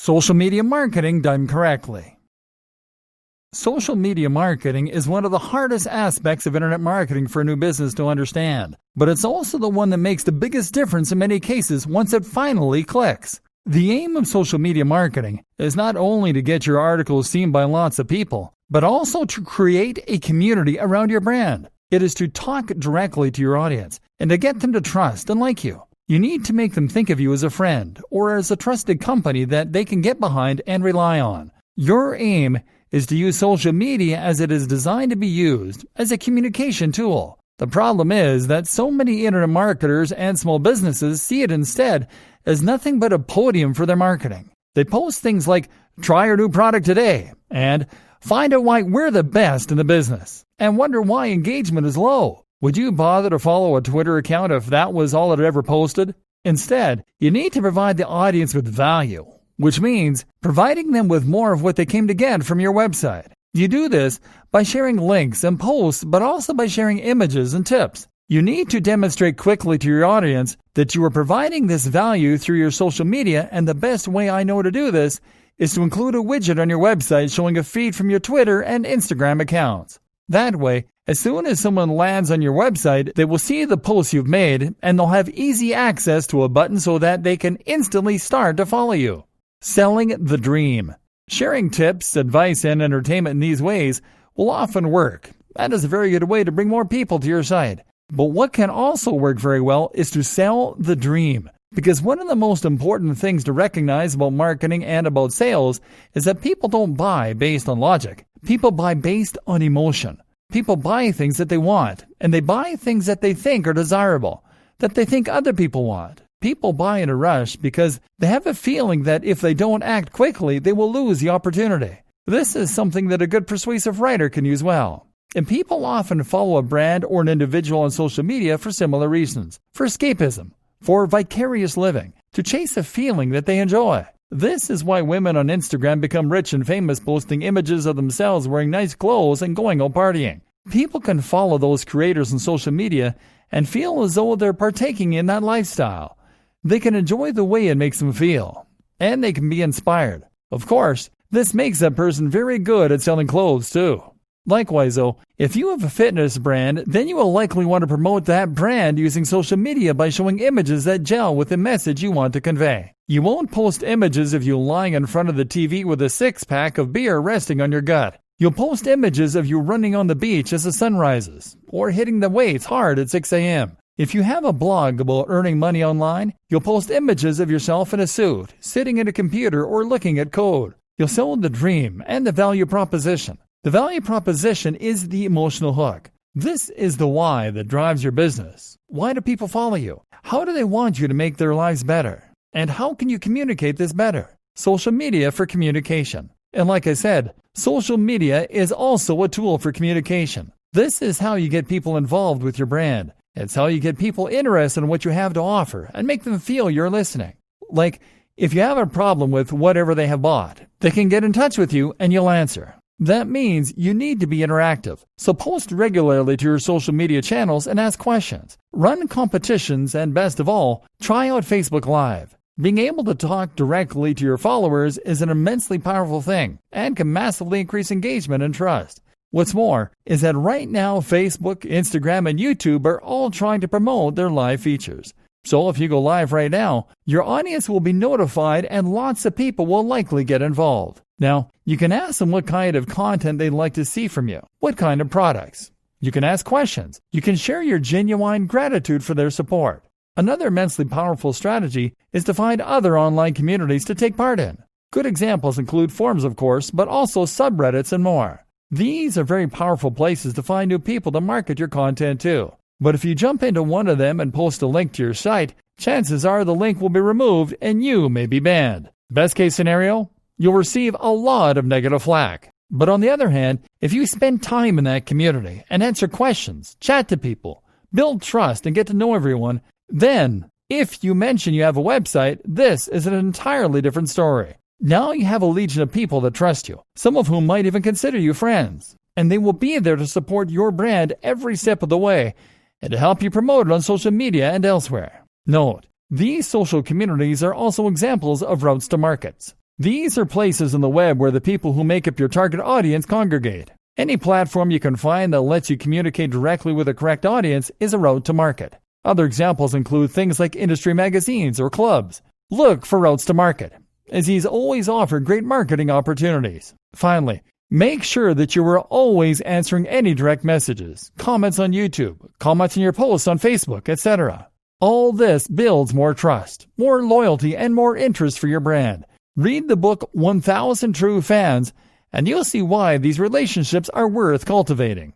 Social media marketing done correctly. Social media marketing is one of the hardest aspects of internet marketing for a new business to understand, but it's also the one that makes the biggest difference in many cases once it finally clicks. The aim of social media marketing is not only to get your articles seen by lots of people, but also to create a community around your brand. It is to talk directly to your audience and to get them to trust and like you. You need to make them think of you as a friend or as a trusted company that they can get behind and rely on. Your aim is to use social media as it is designed to be used as a communication tool. The problem is that so many internet marketers and small businesses see it instead as nothing but a podium for their marketing. They post things like, "Try our new product today," and "Find out why we're the best in the business," and wonder why engagement is low. Would you bother to follow a Twitter account if that was all it ever posted? Instead, you need to provide the audience with value, which means providing them with more of what they came to get from your website. You do this by sharing links and posts, but also by sharing images and tips. You need to demonstrate quickly to your audience that you are providing this value through your social media, and the best way I know to do this is to include a widget on your website showing a feed from your Twitter and Instagram accounts. That way, as soon as someone lands on your website, they will see the posts you've made, and they'll have easy access to a button so that they can instantly start to follow you. Selling the dream. Sharing tips, advice, and entertainment in these ways will often work. That is a very good way to bring more people to your site. But what can also work very well is to sell the dream. Because one of the most important things to recognize about marketing and about sales is that people don't buy based on logic. People buy based on emotion. People buy things that they want, and they buy things that they think are desirable, that they think other people want. People buy in a rush because they have a feeling that if they don't act quickly, they will lose the opportunity. This is something that a good persuasive writer can use well. And people often follow a brand or an individual on social media for similar reasons. For escapism, for vicarious living, to chase a feeling that they enjoy. This is why women on Instagram become rich and famous posting images of themselves wearing nice clothes and going out partying. People can follow those creators on social media and feel as though they're partaking in that lifestyle. They can enjoy the way it makes them feel, and they can be inspired. Of course, this makes that person very good at selling clothes too. Likewise though, if you have a fitness brand, then you will likely want to promote that brand using social media by showing images that gel with the message you want to convey. You won't post images of you lying in front of the TV with a six-pack of beer resting on your gut. You'll post images of you running on the beach as the sun rises, or hitting the weights hard at 6 a.m. If you have a blog about earning money online, you'll post images of yourself in a suit, sitting at a computer or looking at code. You'll sell the dream and the value proposition. The value proposition is the emotional hook. This is the why that drives your business. Why do people follow you? How do they want you to make their lives better? And how can you communicate this better? Social media for communication. And like I said, social media is also a tool for communication. This is how you get people involved with your brand. It's how you get people interested in what you have to offer and make them feel you're listening. Like, if you have a problem with whatever they have bought, they can get in touch with you and you'll answer. That means you need to be interactive. So post regularly to your social media channels and ask questions. Run competitions and best of all, try out Facebook Live. Being able to talk directly to your followers is an immensely powerful thing and can massively increase engagement and trust. What's more is that right now Facebook, Instagram, and YouTube are all trying to promote their live features. So if you go live right now, your audience will be notified and lots of people will likely get involved. Now, you can ask them what kind of content they'd like to see from you, what kind of products. You can ask questions. You can share your genuine gratitude for their support. Another immensely powerful strategy is to find other online communities to take part in. Good examples include forums, of course, but also subreddits and more. These are very powerful places to find new people to market your content to. But if you jump into one of them and post a link to your site, chances are the link will be removed and you may be banned. Best case scenario, you'll receive a lot of negative flack. But on the other hand, if you spend time in that community and answer questions, chat to people, build trust and get to know everyone, then if you mention you have a website, this is an entirely different story. Now you have a legion of people that trust you, some of whom might even consider you friends, and they will be there to support your brand every step of the way and to help you promote it on social media and elsewhere. Note, these social communities are also examples of routes to markets. These are places on the web where the people who make up your target audience congregate. Any platform you can find that lets you communicate directly with the correct audience is a route to market. Other examples include things like industry magazines or clubs. Look for routes to market, as these always offer great marketing opportunities. Finally, make sure that you are always answering any direct messages, comments on YouTube, comments in your posts on Facebook, etc. All this builds more trust, more loyalty, and more interest for your brand. Read the book 1000 True Fans, and you'll see why these relationships are worth cultivating.